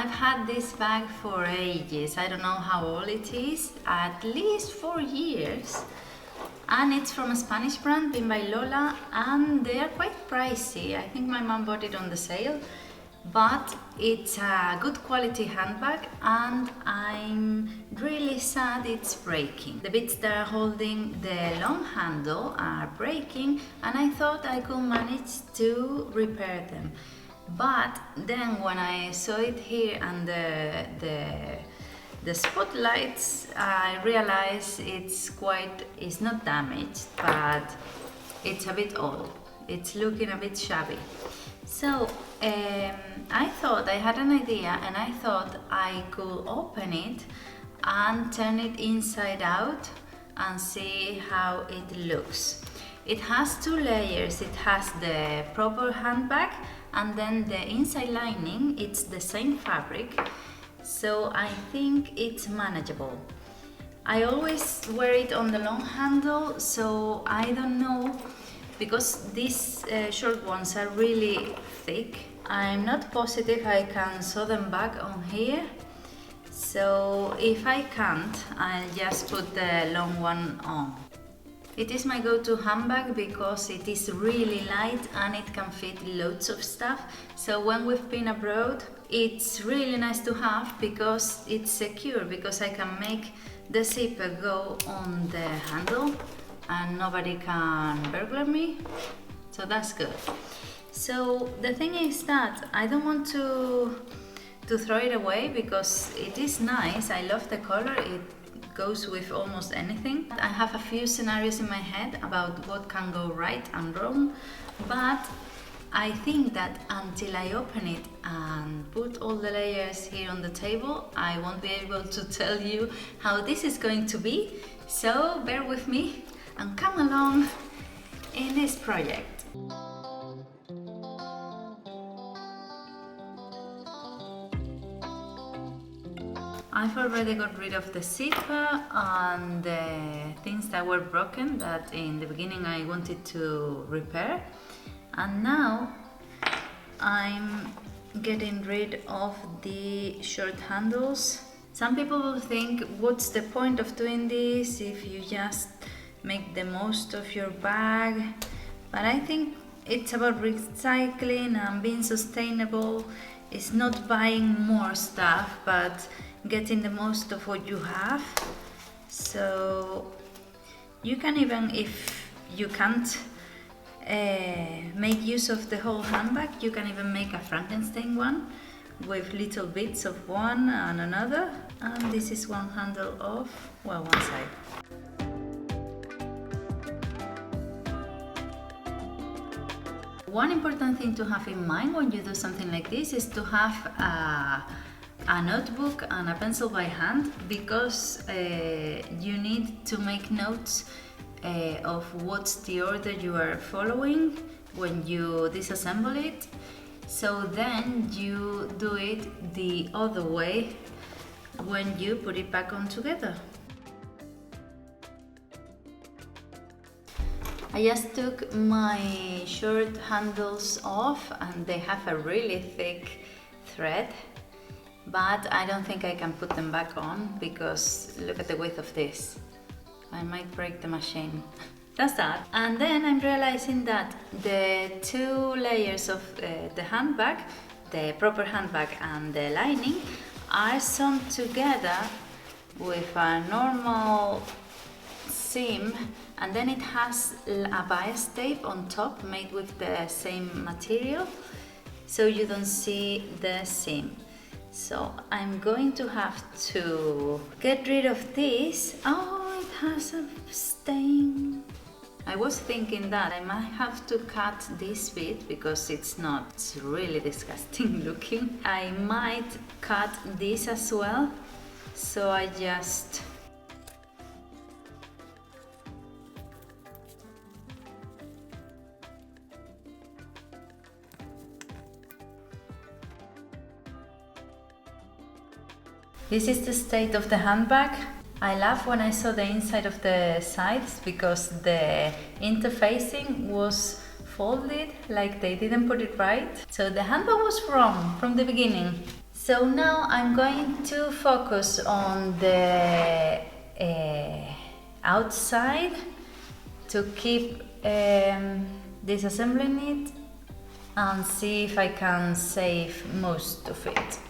I've had this bag for ages. I don't know how old it is, at least 4 years. And it's from a Spanish brand, Been by Lola, and they are quite pricey. I think my mom bought it on the sale, but it's a good quality handbag, and I'm really sad it's breaking. The bits that are holding the long handle are breaking, and I thought I could manage to repair them. But then when I saw it here and the spotlights, I realized it's not damaged, but it's a bit old. It's looking a bit shabby. So I thought I had an idea, and I thought I could open it and turn it inside out and see how it looks. It has 2 layers. It has the proper handbag, and then the inside lining, it's the same fabric, so I think it's manageable. I always wear it on the long handle, so I don't know, because these short ones are really thick. I'm not positive I can sew them back on here, so if I can't, I'll just put the long one on. It is my go-to handbag because it is really light and it can fit loads of stuff. So when we've been abroad, it's really nice to have because it's secure, because I can make the zipper go on the handle and nobody can burglar me. So that's good. So the thing is that I don't want to throw it away because it is nice. I love the color. It goes with almost anything. I have a few scenarios in my head about what can go right and wrong, but I think that until I open it and put all the layers here on the table, I won't be able to tell you how this is going to be. So bear with me and come along in this project. I've already got rid of the zipper and the things that were broken that in the beginning I wanted to repair, and now I'm getting rid of the short handles. Some people will think, what's the point of doing this if you just make the most of your bag? But I think it's about recycling and being sustainable. It's not buying more stuff, but getting the most of what you have. So you can, even if you can't make use of the whole handbag, you can even make a Frankenstein one with little bits of one and another. And this is one handle of, well, one side. One important thing to have in mind when you do something like this is to have a notebook and a pencil by hand, because you need to make notes of what's the order you are following when you disassemble it, so then you do it the other way when you put it back on together. I just took my short handles off and they have a really thick thread, but I don't think I can put them back on because look at the width of this. I might break the machine. That's that. And then I'm realizing that the 2 layers of the handbag, the proper handbag and the lining, are sewn together with a normal seam, and then it has a bias tape on top made with the same material, so you don't see the seam. So I'm going to have to get rid of this. Oh, it has a stain. I was thinking that I might have to cut this bit because it's really disgusting looking. I might cut this as well, so I just This is the state of the handbag. I laughed when I saw the inside of the sides because the interfacing was folded, like they didn't put it right. So the handbag was wrong from the beginning. So now I'm going to focus on the outside to keep disassembling it and see if I can save most of it.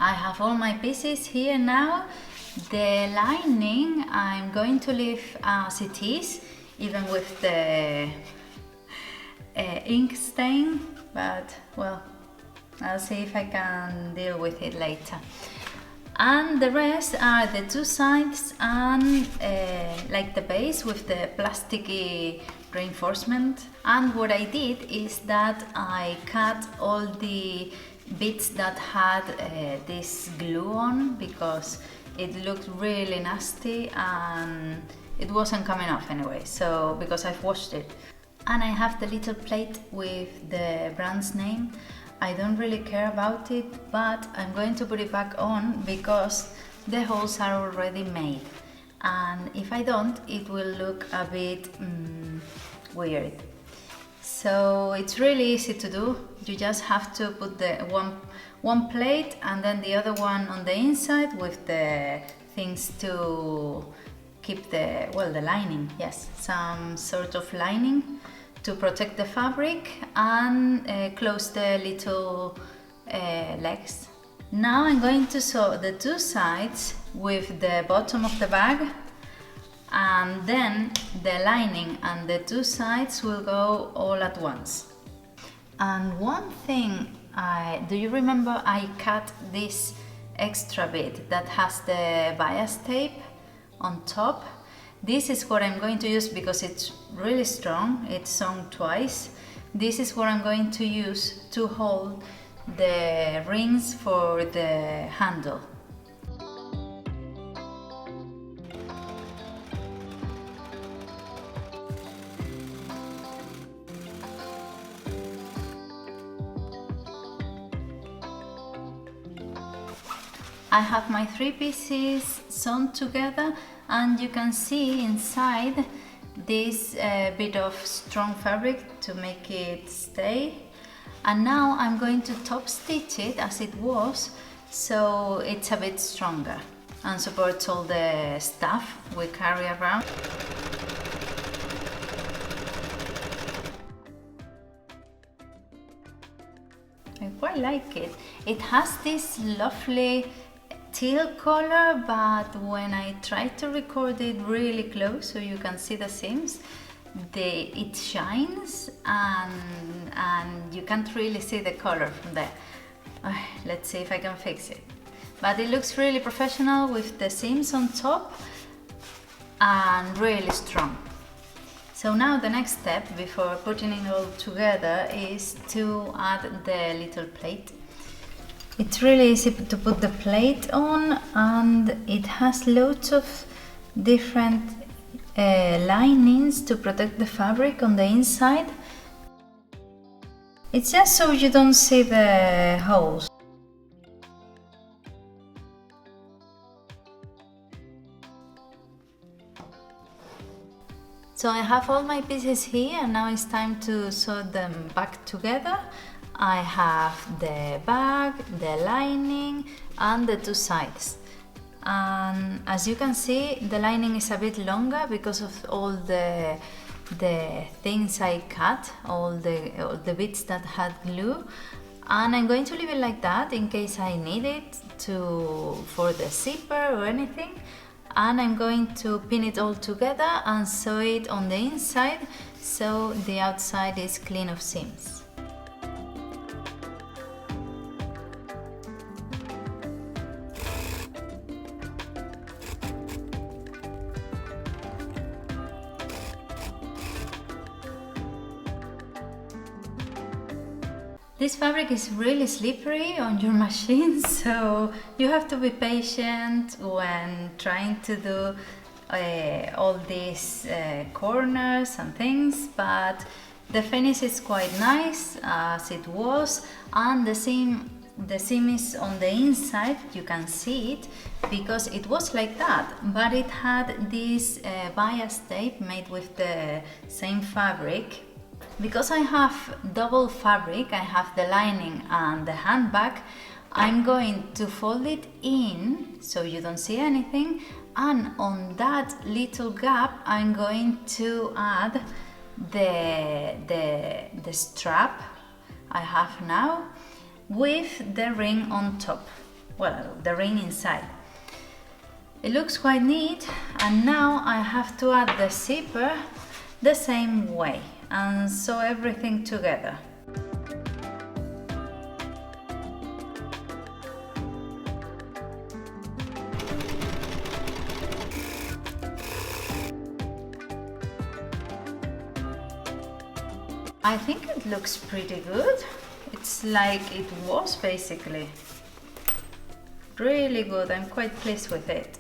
I have all my pieces here now. The lining I'm going to leave as it is, even with the ink stain, but well, I'll see if I can deal with it later. And the rest are the two sides and like the base with the plasticky reinforcement. And what I did is that I cut all the bits that had this glue on, because it looked really nasty and it wasn't coming off anyway, so because I've washed it. And I have the little plate with the brand's name. I don't really care about it, but I'm going to put it back on because the holes are already made, and if I don't, it will look a bit weird. So it's really easy to do. You just have to put the one plate and then the other one on the inside with the things to keep the lining, yes, some sort of lining to protect the fabric, and close the little legs. Now I'm going to sew the two sides with the bottom of the bag, and then the lining and the two sides will go all at once. And one thing, do you remember I cut this extra bit that has the bias tape on top? This is what I'm going to use because it's really strong, it's sewn twice. This is what I'm going to use to hold the rings for the handle. I have my three pieces sewn together, and you can see inside this bit of strong fabric to make it stay. And now I'm going to top stitch it as it was, so it's a bit stronger and supports all the stuff we carry around. I quite like it. It has this lovely teal color, but when I try to record it really close so you can see the seams, it shines and you can't really see the color from there. Let's see if I can fix it. But it looks really professional with the seams on top and really strong. So now the next step before putting it all together is to add the little plate. It's really easy to put the plate on, and it has loads of different linings to protect the fabric on the inside. It's just so you don't see the holes. So I have all my pieces here, and now it's time to sew them back together. I have the bag, the lining, and the two sides. And as you can see, the lining is a bit longer because of all the things I cut, all the bits that had glue. And I'm going to leave it like that in case I need it for the zipper or anything. And I'm going to pin it all together and sew it on the inside so the outside is clean of seams. This fabric is really slippery on your machine, so you have to be patient when trying to do all these corners and things, but the finish is quite nice as it was, and the seam the seam is on the inside, you can see it, because it was like that, but it had this bias tape made with the same fabric. Because I have double fabric, I have the lining and the handbag, I'm going to fold it in so you don't see anything, and on that little gap I'm going to add the strap I have now with the ring on top, well, the ring inside. It looks quite neat, and now I have to add the zipper the same way and sew everything together. I think it looks pretty good. It's like it was basically. Really good, I'm quite pleased with it.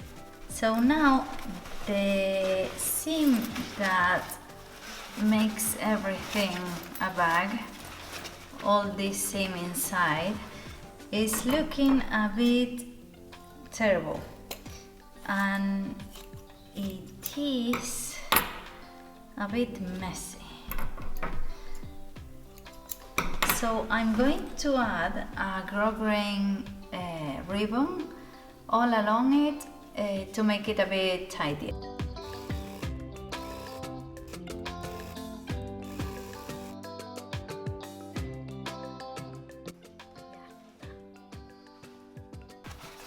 So now the seam that makes everything a bag, all this seam inside, is looking a bit terrible, and it is a bit messy. So I'm going to add a grosgrain ribbon all along it to make it a bit tidier.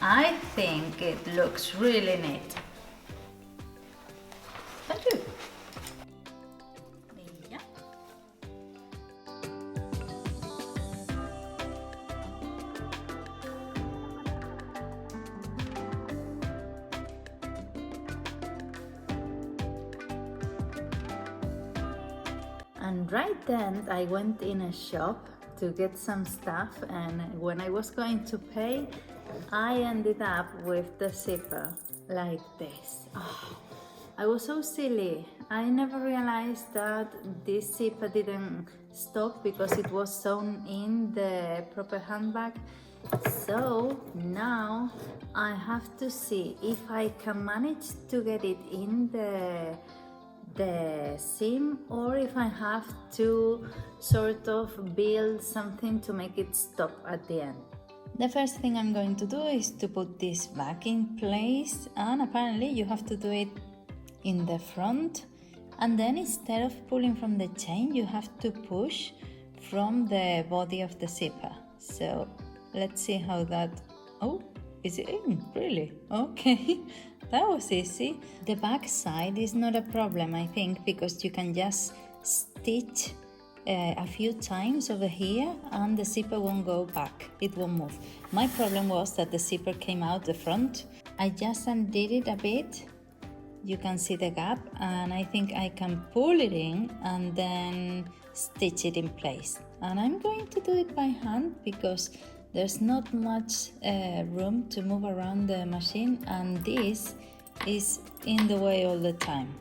I think it looks really neat. Thank you. Yeah. And right then I went in a shop to get some stuff, and when I was going to pay, I ended up with the zipper like this. Oh, I was so silly. I never realized that this zipper didn't stop because it was sewn in the proper handbag. So now I have to see if I can manage to get it in the seam, or if I have to sort of build something to make it stop at the end. The first thing I'm going to do is to put this back in place, and apparently you have to do it in the front, and then instead of pulling from the chain you have to push from the body of the zipper. So let's see how that, oh, is it in? Really? Okay. That was easy. The back side is not a problem, I think, because you can just stitch a few times over here and the zipper won't go back, it won't move. My problem was that the zipper came out the front. I just undid it a bit, you can see the gap, and I think I can pull it in and then stitch it in place. And I'm going to do it by hand because there's not much room to move around the machine, and this is in the way all the time.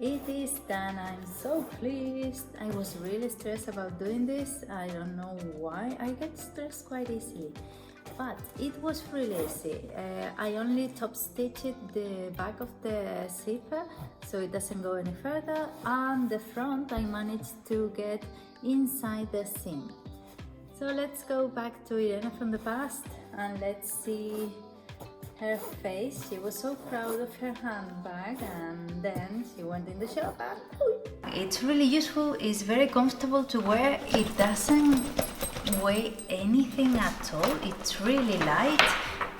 It is done. I'm so pleased. I was really stressed about doing this. I don't know why. I get stressed quite easily, but it was really easy. I only top stitched the back of the zipper so it doesn't go any further, and the front I managed to get inside the seam. So let's go back to Irene from the past and let's see her face. She was so proud of her handbag, and then she went in the shop and it's really useful, it's very comfortable to wear, it doesn't weigh anything at all, it's really light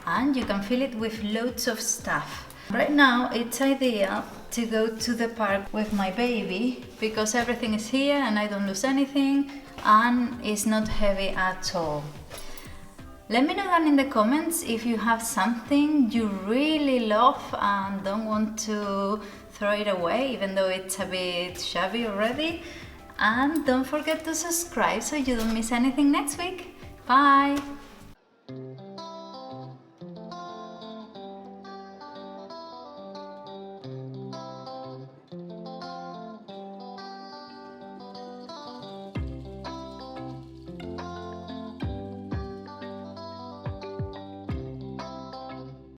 and you can fill it with loads of stuff. Right now it's ideal to go to the park with my baby because everything is here and I don't lose anything and it's not heavy at all. Let me know down in the comments if you have something you really love and don't want to throw it away, even though it's a bit shabby already. And don't forget to subscribe so you don't miss anything next week. Bye!